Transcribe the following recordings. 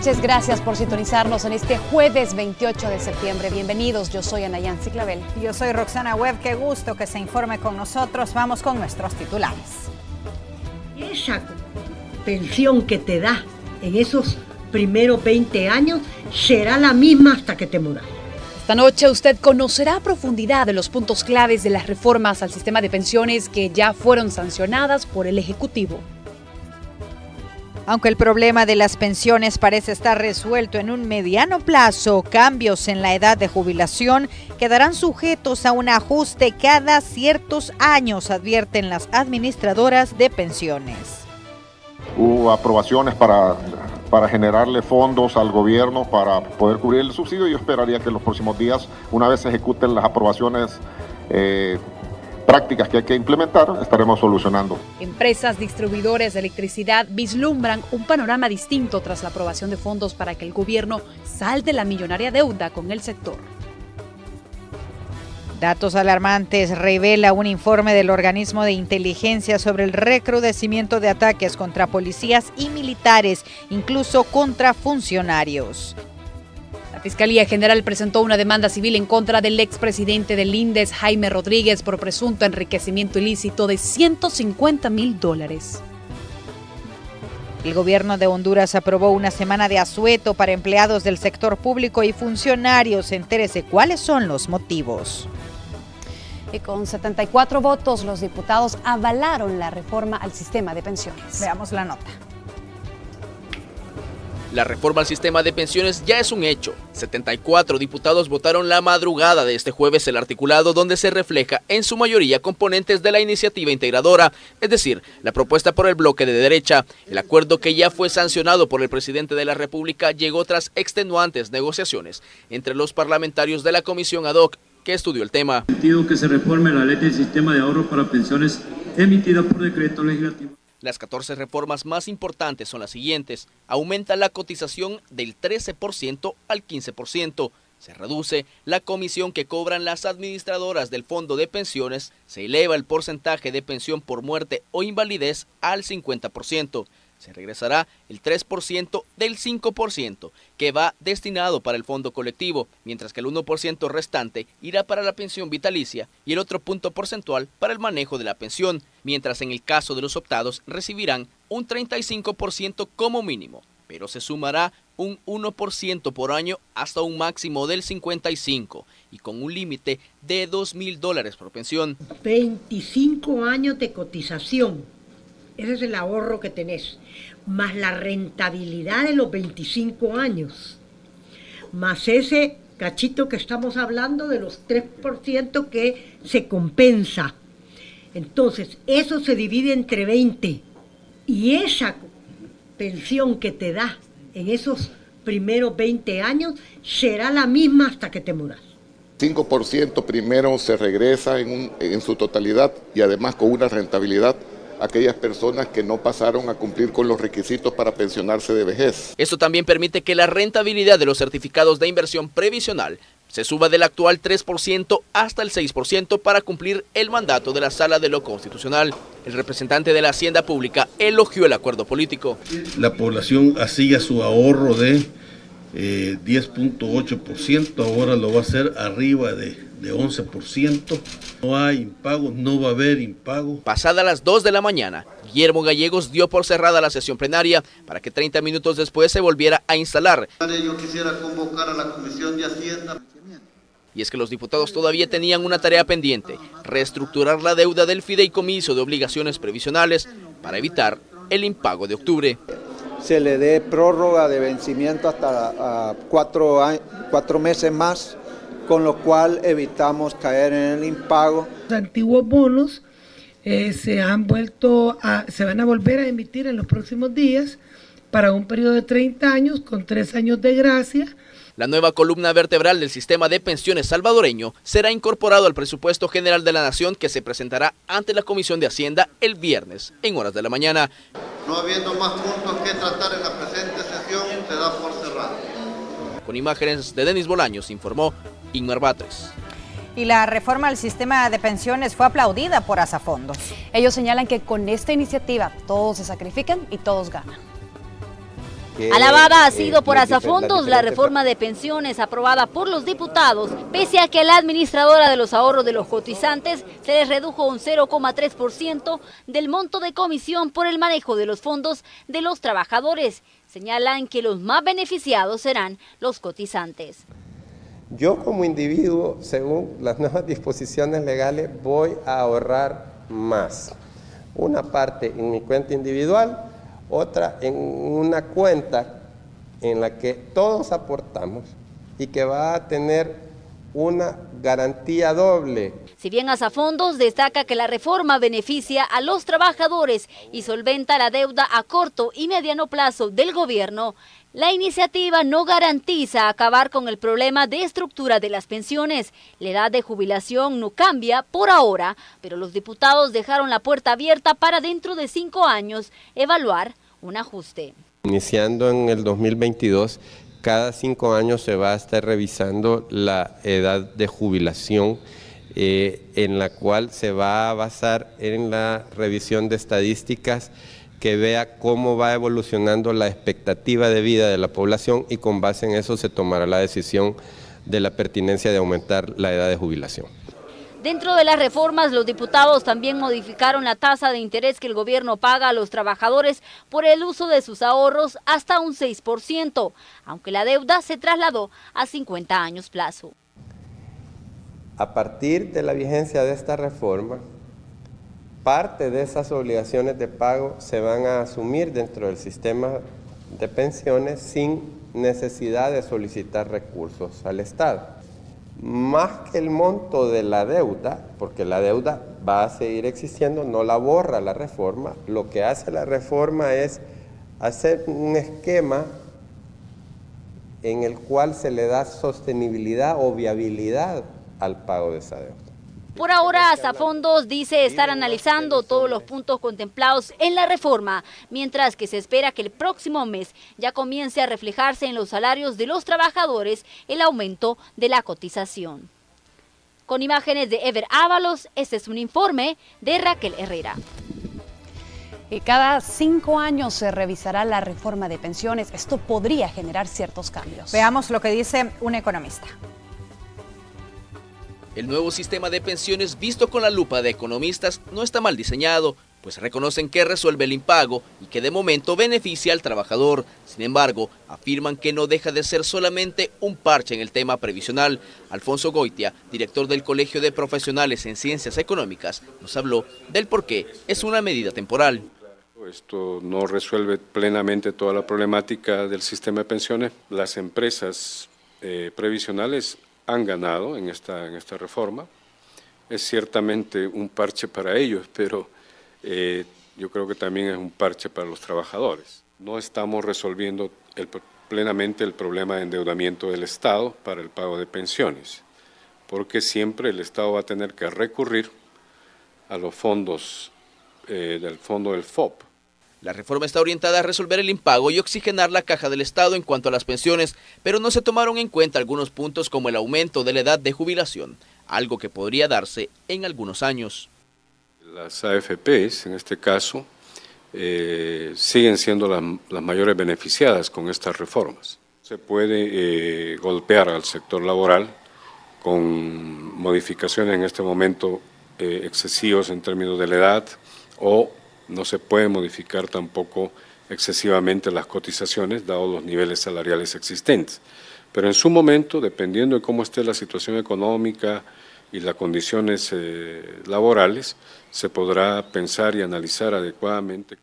noches, gracias por sintonizarnos en este jueves 28 de septiembre. Bienvenidos, yo soy Ana Yancy Clavel. Yo soy Roxana Webb, qué gusto que se informe con nosotros. Vamos con nuestros titulares. Esa pensión que te da en esos primeros 20 años será la misma hasta que te muras. Esta noche usted conocerá a profundidad de los puntos claves de las reformas al sistema de pensiones que ya fueron sancionadas por el Ejecutivo. Aunque el problema de las pensiones parece estar resuelto en un mediano plazo, cambios en la edad de jubilación quedarán sujetos a un ajuste cada ciertos años, advierten las administradoras de pensiones. Hubo aprobaciones para generarle fondos al gobierno para poder cubrir el subsidio. Yo esperaría que en los próximos días, una vez se ejecuten las aprobaciones prácticas que hay que implementar, estaremos solucionando. Empresas distribuidores de electricidad vislumbran un panorama distinto tras la aprobación de fondos para que el gobierno salde la millonaria deuda con el sector. Datos alarmantes revela un informe del organismo de inteligencia sobre el recrudecimiento de ataques contra policías y militares, incluso contra funcionarios. La Fiscalía General presentó una demanda civil en contra del expresidente del INDES, Jaime Rodríguez, por presunto enriquecimiento ilícito de $150,000. El gobierno de Honduras aprobó una semana de asueto para empleados del sector público y funcionarios. Entérese cuáles son los motivos. Y con 74 votos, los diputados avalaron la reforma al sistema de pensiones. Veamos la nota. La reforma al sistema de pensiones ya es un hecho. 74 diputados votaron la madrugada de este jueves el articulado donde se refleja en su mayoría componentes de la iniciativa integradora, es decir, la propuesta por el bloque de derecha. El acuerdo que ya fue sancionado por el presidente de la República llegó tras extenuantes negociaciones entre los parlamentarios de la comisión ad hoc que estudió el tema. Sentido que se reforme la ley del sistema de ahorro para pensiones emitida por decreto legislativo. Las 14 reformas más importantes son las siguientes. Aumenta la cotización del 13% al 15%. Se reduce la comisión que cobran las administradoras del fondo de pensiones. Se eleva el porcentaje de pensión por muerte o invalidez al 50%. Se regresará el 3% del 5% que va destinado para el fondo colectivo, mientras que el 1% restante irá para la pensión vitalicia y el otro punto porcentual para el manejo de la pensión, mientras en el caso de los optados recibirán un 35% como mínimo, pero se sumará un 1% por año hasta un máximo del 55% y con un límite de $2,000 por pensión. 25 años de cotización. Ese es el ahorro que tenés, más la rentabilidad de los 25 años, más ese cachito que estamos hablando de los 3% que se compensa. Entonces, eso se divide entre 20 y esa pensión que te da en esos primeros 20 años será la misma hasta que te muras. 5% primero se regresa en su totalidad y además con una rentabilidad a aquellas personas que no pasaron a cumplir con los requisitos para pensionarse de vejez. Esto también permite que la rentabilidad de los certificados de inversión previsional se suba del actual 3% hasta el 6% para cumplir el mandato de la Sala de lo Constitucional. El representante de la Hacienda Pública elogió el acuerdo político. La población hacía su ahorro de 10.8%, ahora lo va a hacer arriba de 11%. No hay impago, no va a haber impago. Pasada las 2 de la mañana, Guillermo Gallegos dio por cerrada la sesión plenaria para que 30 minutos después se volviera a instalar. Yo quisiera convocar a la Comisión de Hacienda. Y es que los diputados todavía tenían una tarea pendiente, reestructurar la deuda del fideicomiso de obligaciones previsionales para evitar el impago de octubre. Se le dé prórroga de vencimiento hasta 4 meses más, con lo cual evitamos caer en el impago. Los antiguos bonos se van a volver a emitir en los próximos días para un periodo de 30 años con 3 años de gracia. La nueva columna vertebral del sistema de pensiones salvadoreño será incorporado al presupuesto general de la Nación que se presentará ante la Comisión de Hacienda el viernes en horas de la mañana. No habiendo más puntos que tratar en la presente sesión, se da por cerrado. Con imágenes de Denis Bolaños, informó Ingmar Batres. Y la reforma al sistema de pensiones fue aplaudida por Asafondos. Ellos señalan que con esta iniciativa todos se sacrifican y todos ganan. Alabada ha sido por Azafondos la reforma de pensiones aprobada por los diputados, pese a que a la administradora de los ahorros de los cotizantes se les redujo un 0,3% del monto de comisión por el manejo de los fondos de los trabajadores. Señalan que los más beneficiados serán los cotizantes. Yo como individuo, según las nuevas disposiciones legales, voy a ahorrar más. Una parte en mi cuenta individual, otra en una cuenta en la que todos aportamos y que va a tener una garantía doble. Si bien Azafondos destaca que la reforma beneficia a los trabajadores y solventa la deuda a corto y mediano plazo del gobierno, la iniciativa no garantiza acabar con el problema de estructura de las pensiones. La edad de jubilación no cambia por ahora, pero los diputados dejaron la puerta abierta para dentro de 5 años evaluar un ajuste. Iniciando en el 2022, cada 5 años se va a estar revisando la edad de jubilación, en la cual se va a basar en la revisión de estadísticas que vea cómo va evolucionando la expectativa de vida de la población y con base en eso se tomará la decisión de la pertinencia de aumentar la edad de jubilación. Dentro de las reformas, los diputados también modificaron la tasa de interés que el gobierno paga a los trabajadores por el uso de sus ahorros hasta un 6%, aunque la deuda se trasladó a 50 años plazo. A partir de la vigencia de esta reforma, parte de esas obligaciones de pago se van a asumir dentro del sistema de pensiones sin necesidad de solicitar recursos al Estado. Más que el monto de la deuda, porque la deuda va a seguir existiendo, no la borra la reforma, lo que hace la reforma es hacer un esquema en el cual se le da sostenibilidad o viabilidad al pago de esa deuda. Por ahora, Azafondos dice estar analizando todos los puntos contemplados en la reforma, mientras que se espera que el próximo mes ya comience a reflejarse en los salarios de los trabajadores el aumento de la cotización. Con imágenes de Ever Ábalos, este es un informe de Raquel Herrera. Y cada 5 años se revisará la reforma de pensiones. Esto podría generar ciertos cambios. Veamos lo que dice un economista. El nuevo sistema de pensiones visto con la lupa de economistas no está mal diseñado, pues reconocen que resuelve el impago y que de momento beneficia al trabajador. Sin embargo, afirman que no deja de ser solamente un parche en el tema previsional. Alfonso Goitia, director del Colegio de Profesionales en Ciencias Económicas, nos habló del por qué es una medida temporal. Esto no resuelve plenamente toda la problemática del sistema de pensiones. Las empresas previsionales han ganado en esta reforma. Es ciertamente un parche para ellos, pero yo creo que también es un parche para los trabajadores. No estamos resolviendo plenamente el problema de endeudamiento del Estado para el pago de pensiones, porque siempre el Estado va a tener que recurrir a los fondos del fondo del FOP. La reforma está orientada a resolver el impago y oxigenar la caja del Estado en cuanto a las pensiones, pero no se tomaron en cuenta algunos puntos como el aumento de la edad de jubilación, algo que podría darse en algunos años. Las AFPs, en este caso, siguen siendo las mayores beneficiadas con estas reformas. Se puede golpear al sector laboral con modificaciones en este momento excesivas en términos de la edad, o no se puede modificar tampoco excesivamente las cotizaciones, dados los niveles salariales existentes. Pero en su momento, dependiendo de cómo esté la situación económica y las condiciones laborales, se podrá pensar y analizar adecuadamente.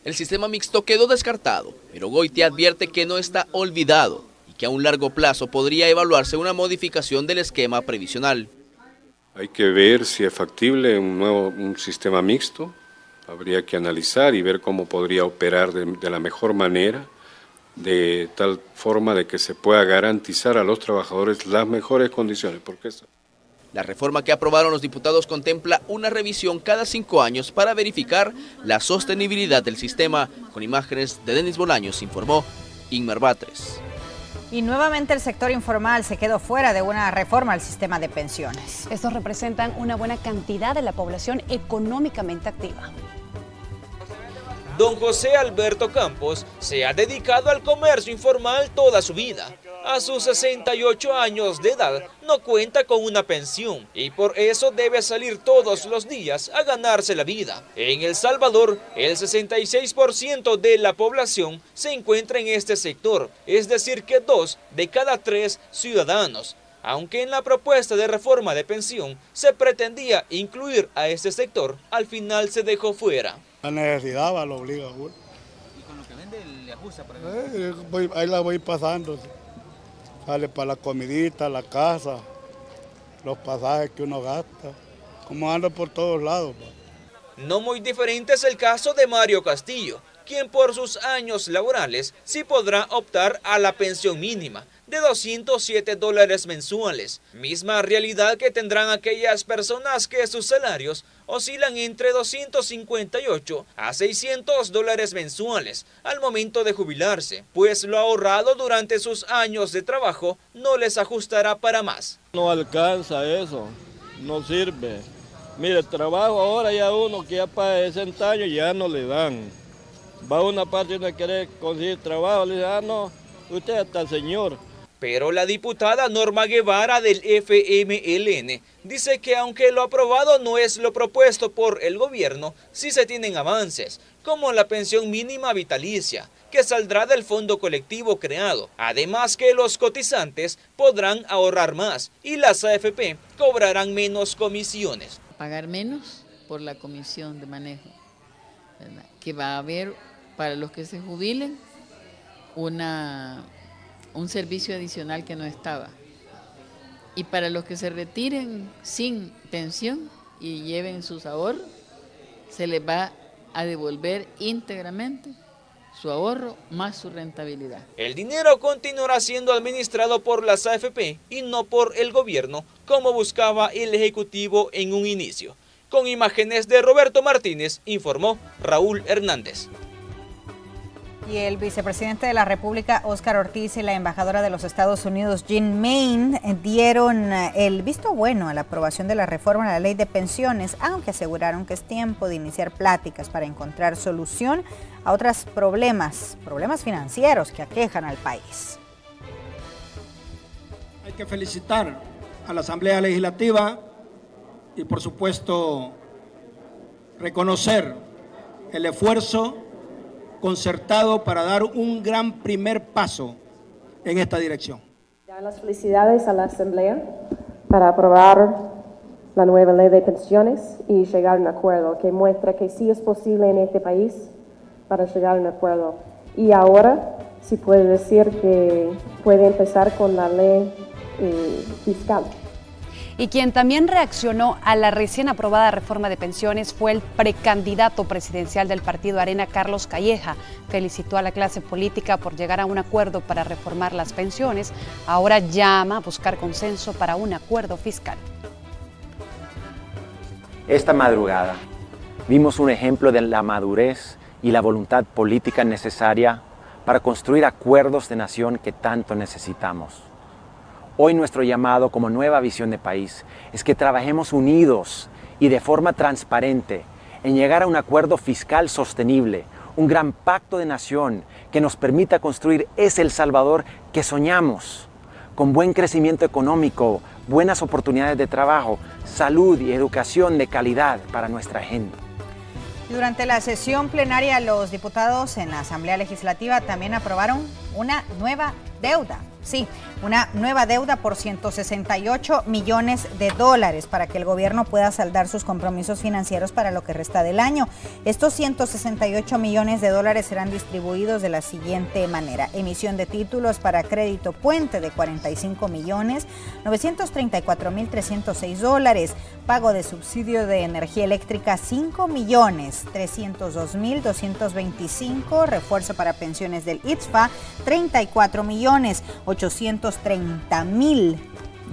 El sistema mixto quedó descartado, pero Goitia advierte que no está olvidado y que a un largo plazo podría evaluarse una modificación del esquema previsional. Hay que ver si es factible un sistema mixto. Habría que analizar y ver cómo podría operar de la mejor manera, de tal forma de que se pueda garantizar a los trabajadores las mejores condiciones. La reforma que aprobaron los diputados contempla una revisión cada 5 años para verificar la sostenibilidad del sistema. Con imágenes de Denis Bolaños, informó Inmer Batres. Y nuevamente el sector informal se quedó fuera de una reforma al sistema de pensiones. Estos representan una buena cantidad de la población económicamente activa. Don José Alberto Campos se ha dedicado al comercio informal toda su vida. A sus 68 años de edad no cuenta con una pensión y por eso debe salir todos los días a ganarse la vida. En El Salvador, el 66% de la población se encuentra en este sector, es decir que 2 de cada 3 ciudadanos. Aunque en la propuesta de reforma de pensión se pretendía incluir a este sector, al final se dejó fuera. La necesidad lo obliga a uno. ¿Y con lo que vende le ajusta, por ejemplo? Ahí la voy pasando. Sale para la comidita, la casa, los pasajes que uno gasta. Como anda por todos lados. No muy diferente es el caso de Mario Castillo, quien por sus años laborales sí podrá optar a la pensión mínima de $207 mensuales, misma realidad que tendrán aquellas personas que sus salarios oscilan entre $258 a $600 mensuales al momento de jubilarse, pues lo ahorrado durante sus años de trabajo no les ajustará para más. No alcanza eso, no sirve. Mire, el trabajo ahora ya uno que ya para 60 años ya no le dan. Va a una parte y no quiere conseguir trabajo, le dice, no, usted está señor. Pero la diputada Norma Guevara del FMLN dice que aunque lo aprobado no es lo propuesto por el gobierno, sí se tienen avances, como la pensión mínima vitalicia, que saldrá del fondo colectivo creado. Además que los cotizantes podrán ahorrar más y las AFP cobrarán menos comisiones. Pagar menos por la comisión de manejo, ¿verdad? Que va a haber para los que se jubilen un servicio adicional que no estaba. Y para los que se retiren sin pensión y lleven sus ahorros, se les va a devolver íntegramente su ahorro más su rentabilidad. El dinero continuará siendo administrado por las AFP y no por el gobierno, como buscaba el Ejecutivo en un inicio. Con imágenes de Roberto Martínez, informó Raúl Hernández. Y el vicepresidente de la República, Óscar Ortiz, y la embajadora de los Estados Unidos, Jean Main, dieron el visto bueno a la aprobación de la reforma a la ley de pensiones, aunque aseguraron que es tiempo de iniciar pláticas para encontrar solución a otros problemas financieros que aquejan al país. Hay que felicitar a la Asamblea Legislativa y, por supuesto, reconocer el esfuerzo concertado para dar un gran primer paso en esta dirección. Las felicidades a la Asamblea para aprobar la nueva ley de pensiones y llegar a un acuerdo que muestra que sí es posible en este país para llegar a un acuerdo. Y ahora sí puede decir que puede empezar con la ley fiscal. Y quien también reaccionó a la recién aprobada reforma de pensiones fue el precandidato presidencial del partido Arena, Carlos Calleja. Felicitó a la clase política por llegar a un acuerdo para reformar las pensiones. Ahora llama a buscar consenso para un acuerdo fiscal. Esta madrugada vimos un ejemplo de la madurez y la voluntad política necesaria para construir acuerdos de nación que tanto necesitamos. Hoy nuestro llamado como nueva visión de país es que trabajemos unidos y de forma transparente en llegar a un acuerdo fiscal sostenible, un gran pacto de nación que nos permita construir ese El Salvador que soñamos, con buen crecimiento económico, buenas oportunidades de trabajo, salud y educación de calidad para nuestra gente. Durante la sesión plenaria, los diputados en la Asamblea Legislativa también aprobaron una nueva deuda. Sí, una nueva deuda por $168 millones para que el gobierno pueda saldar sus compromisos financieros para lo que resta del año. Estos $168 millones serán distribuidos de la siguiente manera: emisión de títulos para crédito puente de $45.934.306, pago de subsidio de energía eléctrica $5.302.225, refuerzo para pensiones del ITSFA $34.830.000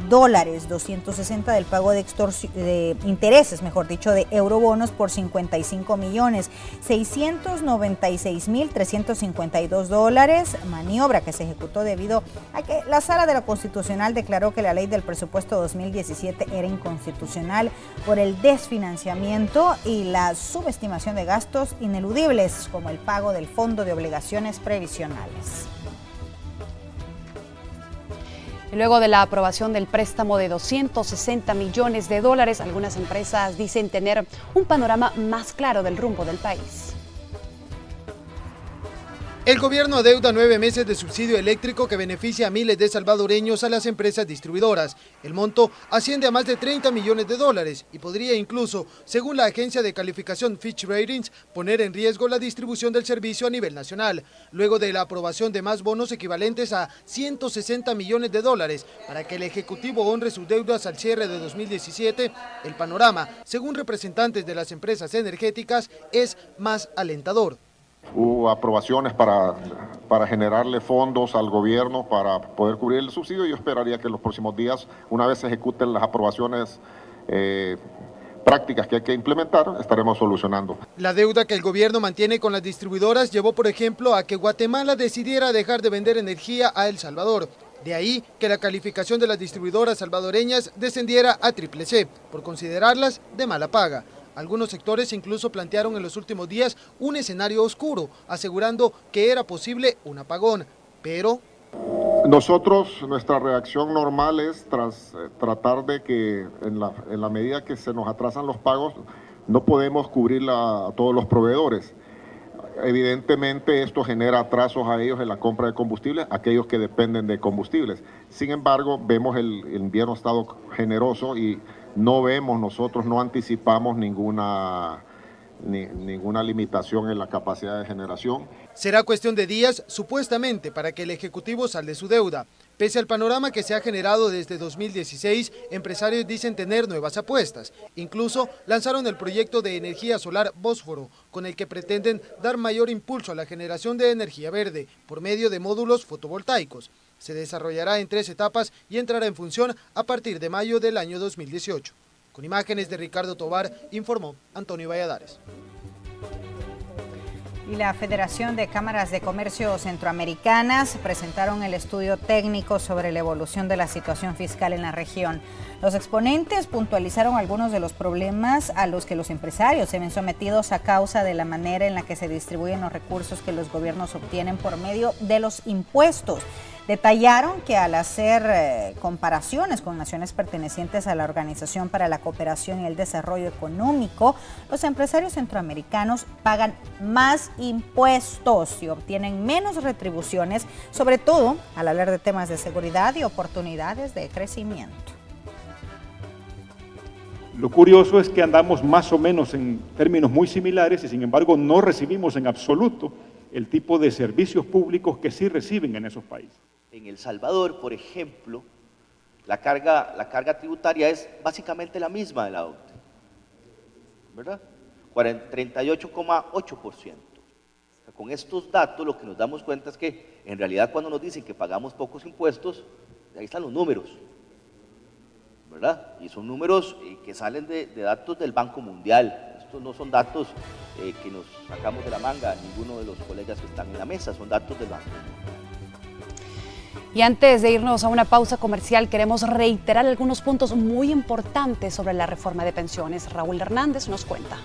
260 del pago de intereses, mejor dicho, de eurobonos por 55 millones, 696.352 dólares, maniobra que se ejecutó debido a que la Sala de la Constitucional declaró que la ley del presupuesto 2017 era inconstitucional por el desfinanciamiento y la subestimación de gastos ineludibles, como el pago del Fondo de Obligaciones Previsionales. Luego de la aprobación del préstamo de 260 millones de dólares, algunas empresas dicen tener un panorama más claro del rumbo del país. El gobierno adeuda 9 meses de subsidio eléctrico que beneficia a miles de salvadoreños a las empresas distribuidoras. El monto asciende a más de 30 millones de dólares y podría incluso, según la agencia de calificación Fitch Ratings, poner en riesgo la distribución del servicio a nivel nacional, luego de la aprobación de más bonos equivalentes a 160 millones de dólares para que el Ejecutivo honre sus deudas al cierre de 2017. El panorama, según representantes de las empresas energéticas, es más alentador. Hubo aprobaciones para generarle fondos al gobierno para poder cubrir el subsidio. Yo esperaría que en los próximos días, una vez se ejecuten las aprobaciones prácticas que hay que implementar, estaremos solucionando. La deuda que el gobierno mantiene con las distribuidoras llevó, por ejemplo, a que Guatemala decidiera dejar de vender energía a El Salvador. De ahí que la calificación de las distribuidoras salvadoreñas descendiera a CCC, por considerarlas de mala paga. Algunos sectores incluso plantearon en los últimos días un escenario oscuro, asegurando que era posible un apagón, pero... Nosotros, nuestra reacción normal es tratar de que en la medida que se nos atrasan los pagos, no podemos cubrir a todos los proveedores. Evidentemente esto genera atrasos a ellos en la compra de combustibles, aquellos que dependen de combustibles. Sin embargo, vemos el invierno ha estado generoso y nosotros no anticipamos ninguna limitación en la capacidad de generación. Será cuestión de días, supuestamente, para que el Ejecutivo salde su deuda. Pese al panorama que se ha generado desde 2016, empresarios dicen tener nuevas apuestas. Incluso lanzaron el proyecto de energía solar Bósforo, con el que pretenden dar mayor impulso a la generación de energía verde por medio de módulos fotovoltaicos. Se desarrollará en 3 etapas y entrará en función a partir de mayo del año 2018. Con imágenes de Ricardo Tobar, informó Antonio Valladares. Y la Federación de Cámaras de Comercio Centroamericanas presentaron el estudio técnico sobre la evolución de la situación fiscal en la región. Los exponentes puntualizaron algunos de los problemas a los que los empresarios se ven sometidos a causa de la manera en la que se distribuyen los recursos que los gobiernos obtienen por medio de los impuestos. Detallaron que al hacer comparaciones con naciones pertenecientes a la Organización para la Cooperación y el Desarrollo Económico, los empresarios centroamericanos pagan más impuestos y obtienen menos retribuciones, sobre todo al hablar de temas de seguridad y oportunidades de crecimiento. Lo curioso es que andamos más o menos en términos muy similares y sin embargo no recibimos en absoluto el tipo de servicios públicos que sí reciben en esos países. En El Salvador, por ejemplo, la carga tributaria es básicamente la misma de la OCDE, ¿verdad? 38,8%. Con estos datos lo que nos damos cuenta es que en realidad cuando nos dicen que pagamos pocos impuestos, ahí están los números, ¿verdad? Y son números que salen de datos del Banco Mundial. Estos no son datos que nos sacamos de la manga, ninguno de los colegas que están en la mesa, son datos del Banco Mundial. Y antes de irnos a una pausa comercial, queremos reiterar algunos puntos muy importantes sobre la reforma de pensiones. Raúl Hernández nos cuenta.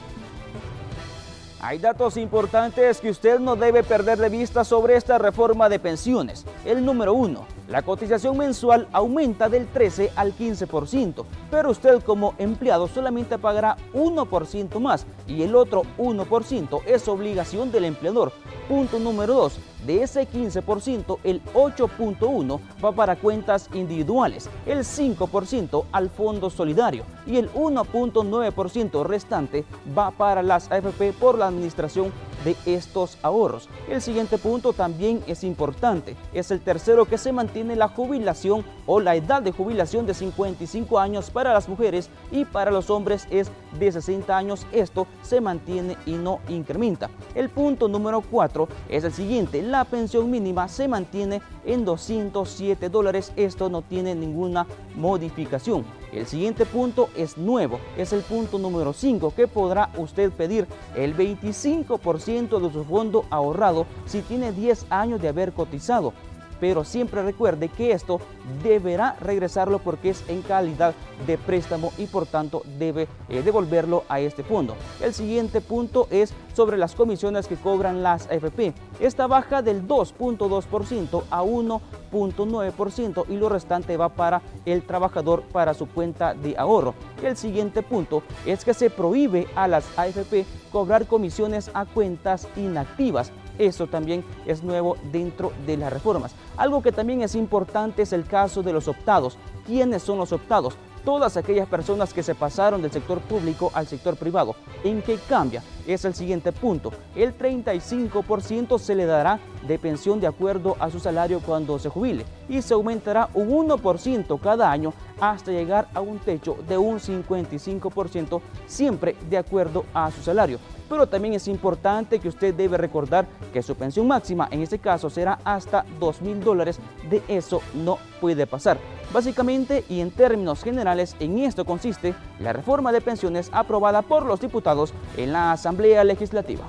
Hay datos importantes que usted no debe perder de vista sobre esta reforma de pensiones. El número 1, la cotización mensual aumenta del 13 al 15%, pero usted como empleado solamente pagará 1% más y el otro 1% es obligación del empleador. Punto número 2, de ese 15%, el 8.1% va para cuentas individuales, el 5% al fondo solidario y el 1.9% restante va para las AFP por la administración de estos ahorros. El siguiente punto también es importante, es el tercero, que se mantiene la jubilación o la edad de jubilación de 55 años para las mujeres y para los hombres es de 60 años. Esto se mantiene y no incrementa. El punto número 4 es el siguiente: la pensión mínima se mantiene en $207. Esto no tiene ninguna modificación. El siguiente punto es nuevo, es el punto número 5, que podrá usted pedir el 25% de su fondo ahorrado si tiene 10 años de haber cotizado. Pero siempre recuerde que esto deberá regresarlo porque es en calidad de préstamo y por tanto debe devolverlo a este fondo. El siguiente punto es sobre las comisiones que cobran las AFP. Esta baja del 2.2% a 1.9% y lo restante va para el trabajador para su cuenta de ahorro. El siguiente punto es que se prohíbe a las AFP cobrar comisiones a cuentas inactivas. Eso también es nuevo dentro de las reformas. Algo que también es importante es el caso de los optados. ¿Quiénes son los optados? Todas aquellas personas que se pasaron del sector público al sector privado. ¿En qué cambia? Es el siguiente punto. El 35% se le dará de pensión de acuerdo a su salario cuando se jubile y se aumentará un 1% cada año hasta llegar a un techo de un 55%, siempre de acuerdo a su salario. Pero también es importante que usted debe recordar que su pensión máxima en este caso será hasta $2.000, de eso no puede pasar. Básicamente y en términos generales, en esto consiste la reforma de pensiones aprobada por los diputados en la Asamblea Legislativa.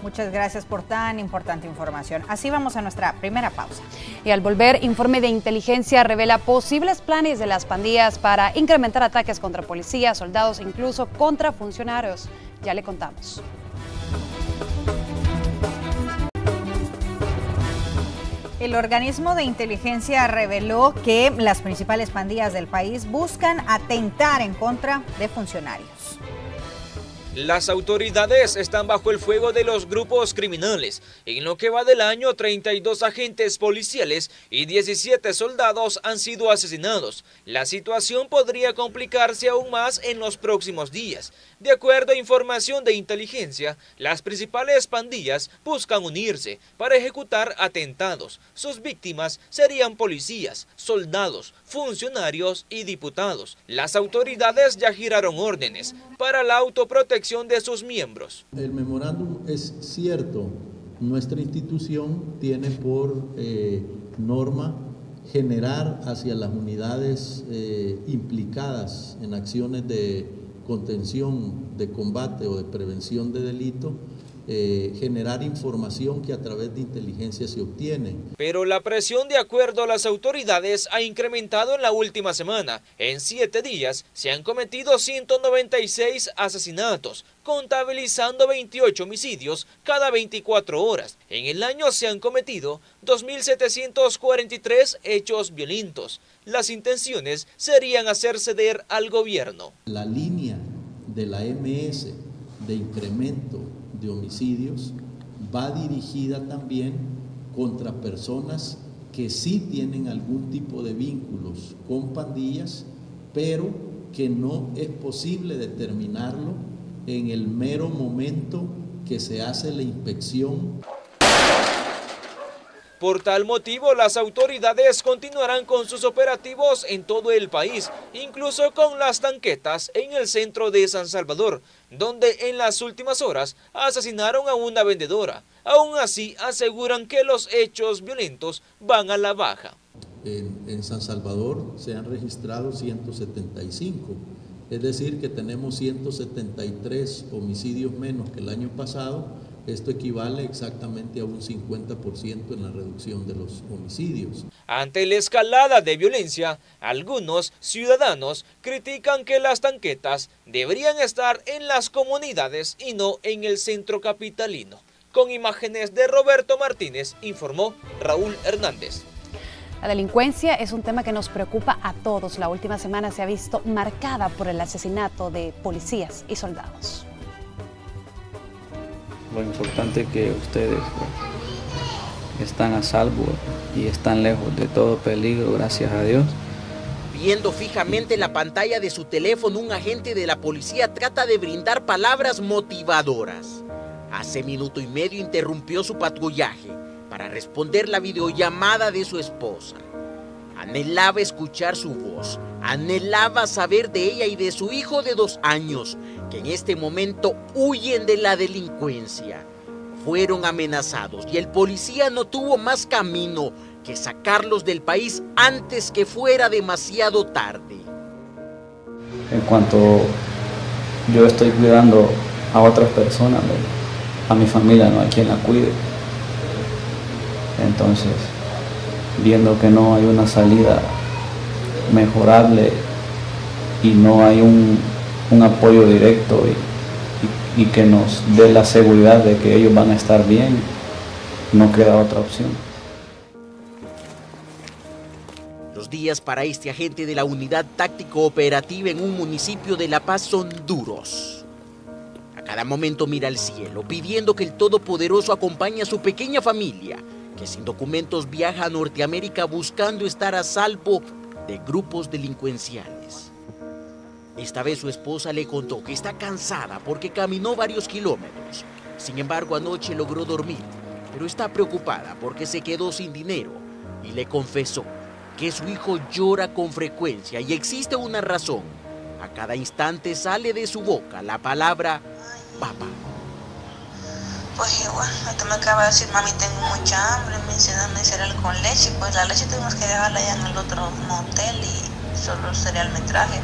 Muchas gracias por tan importante información. Así vamos a nuestra primera pausa. Y al volver, informe de inteligencia revela posibles planes de las pandillas para incrementar ataques contra policías, soldados e incluso contra funcionarios. Ya le contamos. El organismo de inteligencia reveló que las principales pandillas del país buscan atentar en contra de funcionarios. Las autoridades están bajo el fuego de los grupos criminales. En lo que va del año, 32 agentes policiales y 17 soldados han sido asesinados. La situación podría complicarse aún más en los próximos días. De acuerdo a información de inteligencia, las principales pandillas buscan unirse para ejecutar atentados. Sus víctimas serían policías, soldados, funcionarios y diputados. Las autoridades ya giraron órdenes para la autoprotección de sus miembros. El memorándum es cierto, nuestra institución tiene por norma generar hacia las unidades implicadas en acciones de contención, de combate o de prevención de delito, generar información que a través de inteligencia se obtiene. Pero la presión, de acuerdo a las autoridades, ha incrementado en la última semana. En 7 días se han cometido 196 asesinatos, contabilizando 28 homicidios cada 24 horas. En el año se han cometido 2.743 hechos violentos. Las intenciones serían hacer ceder al gobierno. La línea de la MS de incremento de homicidios va dirigida también contra personas que sí tienen algún tipo de vínculos con pandillas, pero que no es posible determinarlo en el mero momento que se hace la inspección. Por tal motivo, las autoridades continuarán con sus operativos en todo el país, incluso con las tanquetas en el centro de San Salvador, donde en las últimas horas asesinaron a una vendedora. Aún así, aseguran que los hechos violentos van a la baja. En San Salvador se han registrado 175, es decir que tenemos 173 homicidios menos que el año pasado. Esto equivale exactamente a un 50% en la reducción de los homicidios. Ante la escalada de violencia, algunos ciudadanos critican que las tanquetas deberían estar en las comunidades y no en el centro capitalino. Con imágenes de Roberto Martínez, informó Raúl Hernández. La delincuencia es un tema que nos preocupa a todos. La última semana se ha visto marcada por el asesinato de policías y soldados. Lo importante es que ustedes están a salvo y están lejos de todo peligro, gracias a Dios. Viendo fijamente la pantalla de su teléfono, un agente de la policía trata de brindar palabras motivadoras. Hace minuto y medio interrumpió su patrullaje para responder la videollamada de su esposa. Anhelaba escuchar su voz, anhelaba saber de ella y de su hijo de 2 años, que en este momento huyen de la delincuencia. Fueron amenazados y el policía no tuvo más camino que sacarlos del país antes que fuera demasiado tarde. En cuanto yo estoy cuidando a otras personas, a mi familia no hay quien la cuide. Entonces, viendo que no hay una salida mejorable y no hay un apoyo directo y que nos dé la seguridad de que ellos van a estar bien, no queda otra opción. Los días para este agente de la Unidad Táctico Operativa en un municipio de La Paz son duros. A cada momento mira al cielo, pidiendo que el Todopoderoso acompañe a su pequeña familia, que sin documentos viaja a Norteamérica buscando estar a salvo de grupos delincuenciales. Esta vez su esposa le contó que está cansada porque caminó varios kilómetros. Sin embargo, anoche logró dormir, pero está preocupada porque se quedó sin dinero y le confesó que su hijo llora con frecuencia y existe una razón. A cada instante sale de su boca la palabra papá. Pues igual, ahorita me acaba de decir, mami, tengo mucha hambre, me dice, dame cereal con leche. Pues la leche tenemos que dejarla allá en el otro motel y solo el cereal me traje.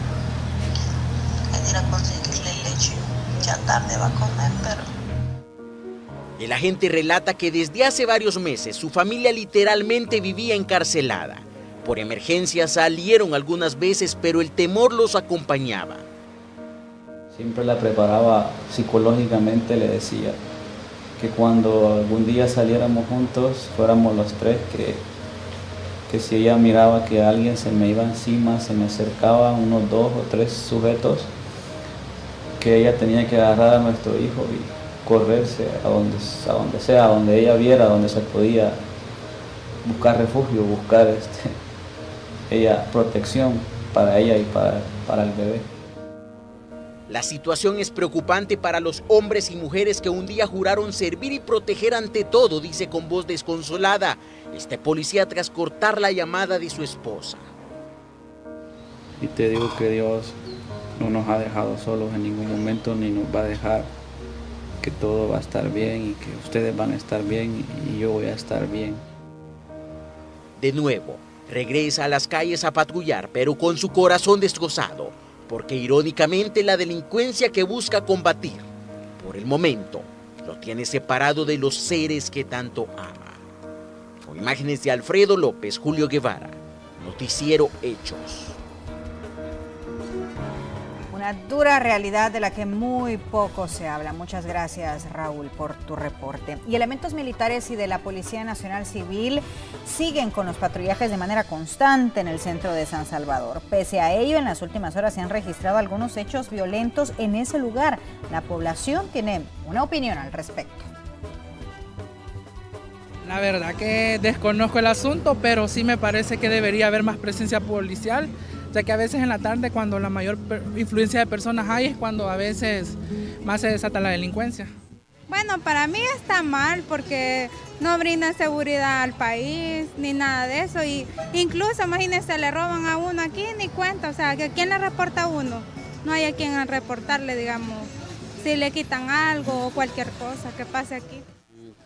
Hay que ir a conseguirle leche. Ya tarde va a comer, pero... El agente relata que desde hace varios meses su familia literalmente vivía encarcelada. Por emergencia salieron algunas veces, pero el temor los acompañaba. Siempre la preparaba psicológicamente, le decía que cuando algún día saliéramos juntos, fuéramos los tres, que si ella miraba que alguien se me iba encima, se me acercaba, unos 2 o 3 sujetos, que ella tenía que agarrar a nuestro hijo y correrse a donde sea, a donde ella viera, donde se podía buscar refugio, buscar ella protección para ella y para el bebé. La situación es preocupante para los hombres y mujeres que un día juraron servir y proteger ante todo, dice con voz desconsolada este policía tras cortar la llamada de su esposa. Y te digo que Dios no nos ha dejado solos en ningún momento, ni nos va a dejar, que todo va a estar bien y que ustedes van a estar bien y yo voy a estar bien. De nuevo, regresa a las calles a patrullar, pero con su corazón destrozado, porque irónicamente la delincuencia que busca combatir, por el momento, lo tiene separado de los seres que tanto ama. Con imágenes de Alfredo López, Julio Guevara, Noticiero Hechos. Una dura realidad de la que muy poco se habla. Muchas gracias, Raúl, por tu reporte. Y elementos militares y de la Policía Nacional Civil siguen con los patrullajes de manera constante en el centro de San Salvador. Pese a ello, en las últimas horas se han registrado algunos hechos violentos en ese lugar. La población tiene una opinión al respecto. La verdad que desconozco el asunto, pero sí me parece que debería haber más presencia policial, ya que a veces en la tarde, cuando la mayor influencia de personas hay, es cuando a veces más se desata la delincuencia. Bueno, para mí está mal porque no brindan seguridad al país ni nada de eso. Y incluso, imagínense, le roban a uno aquí, ni cuenta. O sea, ¿a quién le reporta a uno? No hay a quien reportarle, digamos, si le quitan algo o cualquier cosa que pase aquí.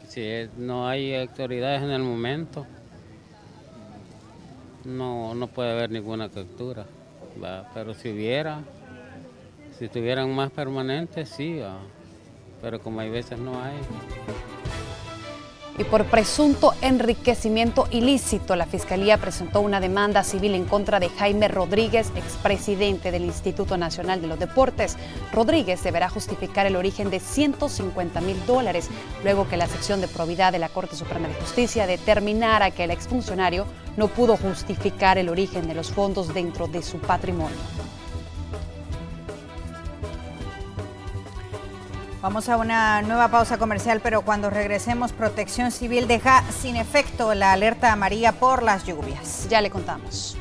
Si no hay autoridades en el momento, no puede haber ninguna captura, ¿va? Pero si tuvieran más permanentes, sí, ¿va? Pero como hay veces no hay. Y por presunto enriquecimiento ilícito, la Fiscalía presentó una demanda civil en contra de Jaime Rodríguez, expresidente del Instituto Nacional de los Deportes. Rodríguez deberá justificar el origen de $150,000, luego que la sección de probidad de la Corte Suprema de Justicia determinara que el exfuncionario no pudo justificar el origen de los fondos dentro de su patrimonio. Vamos a una nueva pausa comercial, pero cuando regresemos, Protección Civil deja sin efecto la alerta amarilla por las lluvias. Ya le contamos.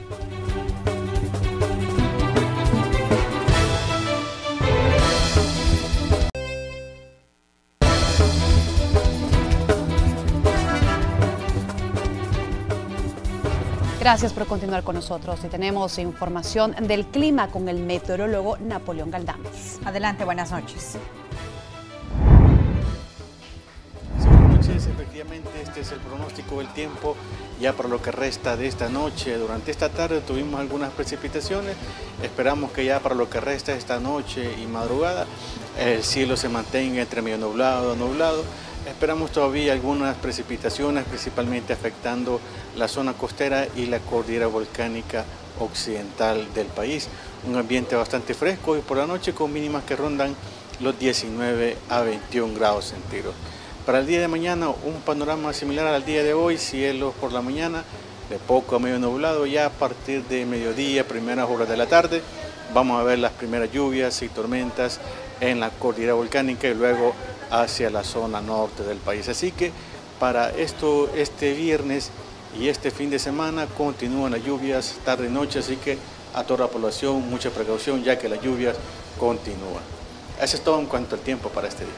Gracias por continuar con nosotros y tenemos información del clima con el meteorólogo Napoleón Galdames. Adelante, buenas noches. Efectivamente, este es el pronóstico del tiempo ya para lo que resta de esta noche. Durante esta tarde tuvimos algunas precipitaciones, esperamos que ya para lo que resta de esta noche y madrugada el cielo se mantenga entre medio nublado, nublado. Esperamos todavía algunas precipitaciones, principalmente afectando la zona costera y la cordillera volcánica occidental del país. Un ambiente bastante fresco y por la noche con mínimas que rondan los 19 a 21 grados centígrados. Para el día de mañana un panorama similar al día de hoy, cielos por la mañana de poco a medio nublado, ya a partir de mediodía, primeras horas de la tarde, vamos a ver las primeras lluvias y tormentas en la cordillera volcánica y luego hacia la zona norte del país. Así que para este viernes y este fin de semana continúan las lluvias tarde y noche, así que a toda la población mucha precaución ya que las lluvias continúan. Eso es todo en cuanto al tiempo para este día.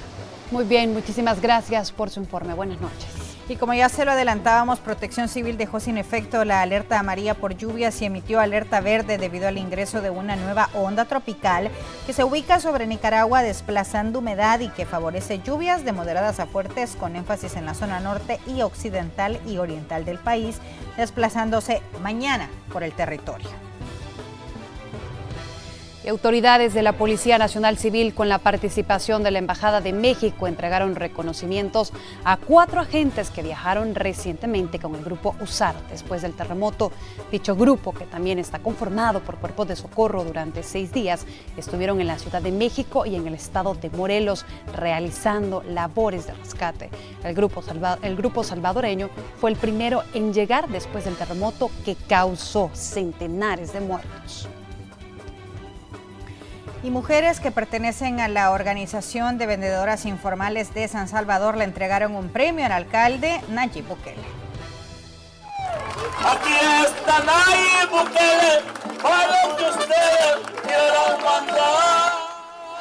Muy bien, muchísimas gracias por su informe. Buenas noches. Y como ya se lo adelantábamos, Protección Civil dejó sin efecto la alerta amarilla por lluvias y emitió alerta verde debido al ingreso de una nueva onda tropical que se ubica sobre Nicaragua desplazando humedad y que favorece lluvias de moderadas a fuertes con énfasis en la zona norte y occidental y oriental del país, desplazándose mañana por el territorio. Y autoridades de la Policía Nacional Civil, con la participación de la Embajada de México, entregaron reconocimientos a 4 agentes que viajaron recientemente con el grupo USAR después del terremoto. Dicho grupo, que también está conformado por cuerpos de socorro, durante 6 días estuvieron en la Ciudad de México y en el estado de Morelos realizando labores de rescate. El grupo salvadoreño fue el primero en llegar después del terremoto que causó centenares de muertos. Y mujeres que pertenecen a la Organización de Vendedoras Informales de San Salvador le entregaron un premio al alcalde Nayib Bukele. Aquí está Nayib Bukele para lo que ustedes quieran mandar.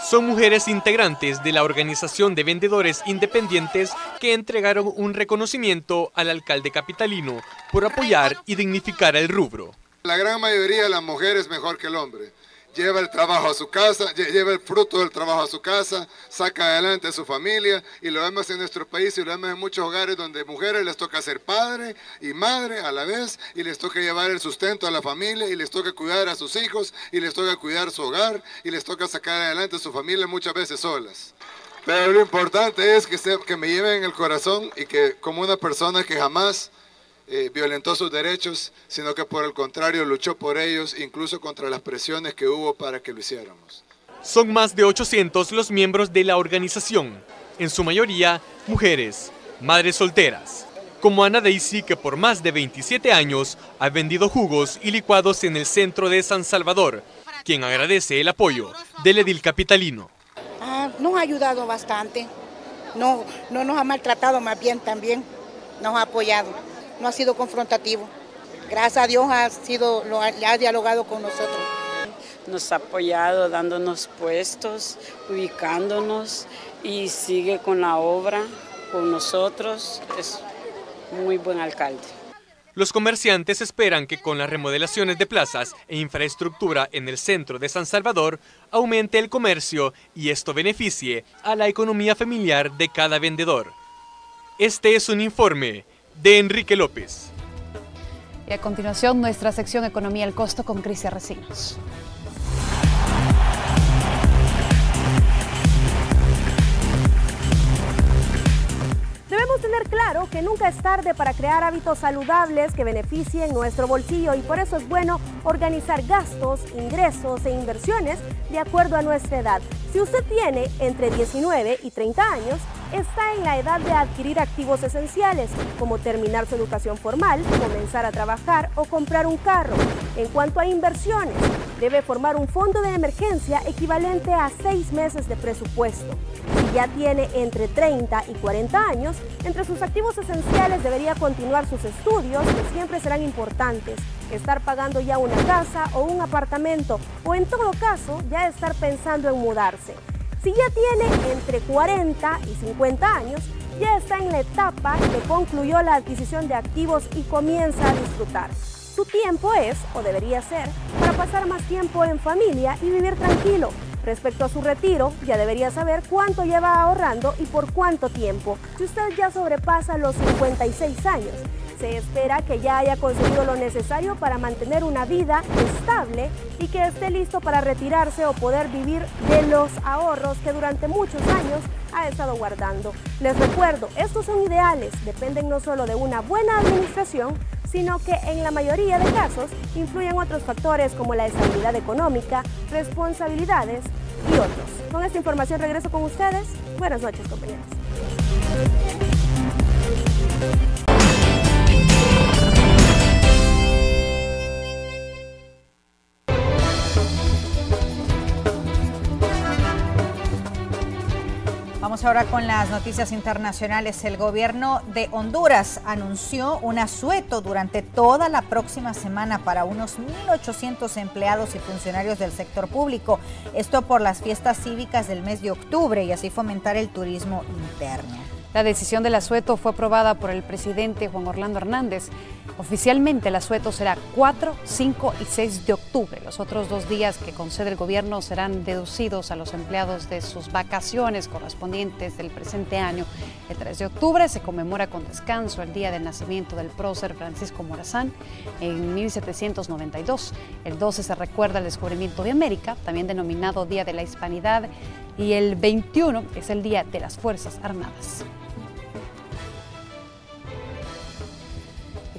Son mujeres integrantes de la Organización de Vendedores Independientes que entregaron un reconocimiento al alcalde capitalino por apoyar y dignificar el rubro. La gran mayoría de las mujeres mejor que el hombre. Lleva el trabajo a su casa, lleva el fruto del trabajo a su casa, saca adelante a su familia, y lo vemos en nuestro país y lo vemos en muchos hogares donde mujeres les toca ser padre y madre a la vez, y les toca llevar el sustento a la familia, y les toca cuidar a sus hijos, y les toca cuidar su hogar, y les toca sacar adelante a su familia muchas veces solas. Pero lo importante es que me lleven en el corazón y que como una persona que jamás violentó sus derechos, sino que por el contrario luchó por ellos, incluso contra las presiones que hubo para que lo hiciéramos. Son más de 800 los miembros de la organización, en su mayoría mujeres, madres solteras, como Ana Daisy, que por más de 27 años ha vendido jugos y licuados en el centro de San Salvador, quien agradece el apoyo del edil capitalino. Nos ha ayudado bastante, no nos ha maltratado, más bien también nos ha apoyado. No ha sido confrontativo. Gracias a Dios ha dialogado con nosotros. Nos ha apoyado dándonos puestos, ubicándonos y sigue con la obra con nosotros. Es muy buen alcalde. Los comerciantes esperan que con las remodelaciones de plazas e infraestructura en el centro de San Salvador aumente el comercio y esto beneficie a la economía familiar de cada vendedor. Este es un informe de Enrique López. Y a continuación nuestra sección Economía al Costo con Crisia Recinos. Debemos tener claro que nunca es tarde para crear hábitos saludables que beneficien nuestro bolsillo, y por eso es bueno organizar gastos, ingresos e inversiones de acuerdo a nuestra edad. Si usted tiene entre 19 y 30 años, está en la edad de adquirir activos esenciales, como terminar su educación formal, comenzar a trabajar o comprar un carro. En cuanto a inversiones, debe formar un fondo de emergencia equivalente a 6 meses de presupuesto. Si ya tiene entre 30 y 40 años, entre sus activos esenciales debería continuar sus estudios, que siempre serán importantes, estar pagando ya una casa o un apartamento, o en todo caso, ya estar pensando en mudarse. Si ya tiene entre 40 y 50 años, ya está en la etapa que concluyó la adquisición de activos y comienza a disfrutar. Su tiempo es, o debería ser, para pasar más tiempo en familia y vivir tranquilo. Respecto a su retiro, ya debería saber cuánto lleva ahorrando y por cuánto tiempo. Si usted ya sobrepasa los 56 años, se espera que ya haya conseguido lo necesario para mantener una vida estable y que esté listo para retirarse o poder vivir de los ahorros que durante muchos años ha estado guardando. Les recuerdo, estos son ideales, dependen no solo de una buena administración, sino que en la mayoría de casos influyen otros factores como la estabilidad económica, responsabilidades y otros. Con esta información regreso con ustedes. Buenas noches, compañeros. Vamos ahora con las noticias internacionales. El gobierno de Honduras anunció un asueto durante toda la próxima semana para unos 1.800 empleados y funcionarios del sector público. Esto por las fiestas cívicas del mes de octubre y así fomentar el turismo interno. La decisión del asueto fue aprobada por el presidente Juan Orlando Hernández. Oficialmente el asueto será 4, 5 y 6 de octubre. Los otros 2 días que concede el gobierno serán deducidos a los empleados de sus vacaciones correspondientes del presente año. El 3 de octubre se conmemora con descanso el día del nacimiento del prócer Francisco Morazán en 1792. El 12 se recuerda el descubrimiento de América, también denominado Día de la Hispanidad, y el 21 es el Día de las Fuerzas Armadas.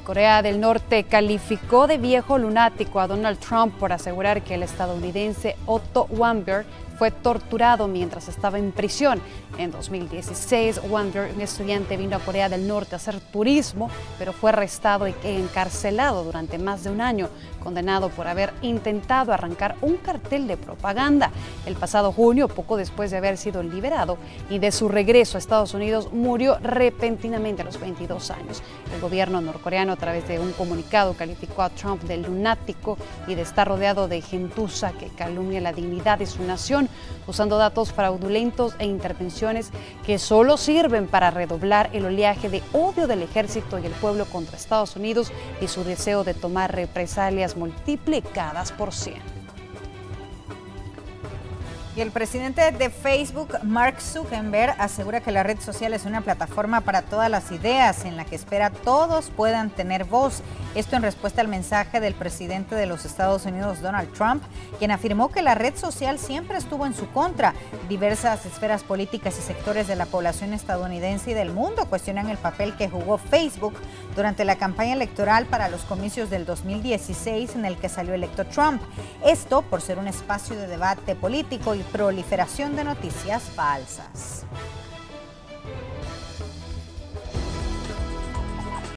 Corea del Norte calificó de viejo lunático a Donald Trump por asegurar que el estadounidense Otto Warmbier fue torturado mientras estaba en prisión. En 2016, Warmbier, un estudiante, vino a Corea del Norte a hacer turismo, pero fue arrestado y encarcelado durante más de un año, condenado por haber intentado arrancar un cartel de propaganda. El pasado junio, poco después de haber sido liberado y de su regreso a Estados Unidos, murió repentinamente a los 22 años. El gobierno norcoreano, a través de un comunicado, calificó a Trump de lunático y de estar rodeado de gentuza que calumnia la dignidad de su nación, usando datos fraudulentos e intervenciones que solo sirven para redoblar el oleaje de odio del ejército y el pueblo contra Estados Unidos y su deseo de tomar represalias multiplicadas por 100. Y el presidente de Facebook, Mark Zuckerberg, asegura que la red social es una plataforma para todas las ideas en la que espera todos puedan tener voz. Esto en respuesta al mensaje del presidente de los Estados Unidos, Donald Trump, quien afirmó que la red social siempre estuvo en su contra. Diversas esferas políticas y sectores de la población estadounidense y del mundo cuestionan el papel que jugó Facebook durante la campaña electoral para los comicios del 2016 en el que salió electo Trump. Esto por ser un espacio de debate político y proliferación de noticias falsas.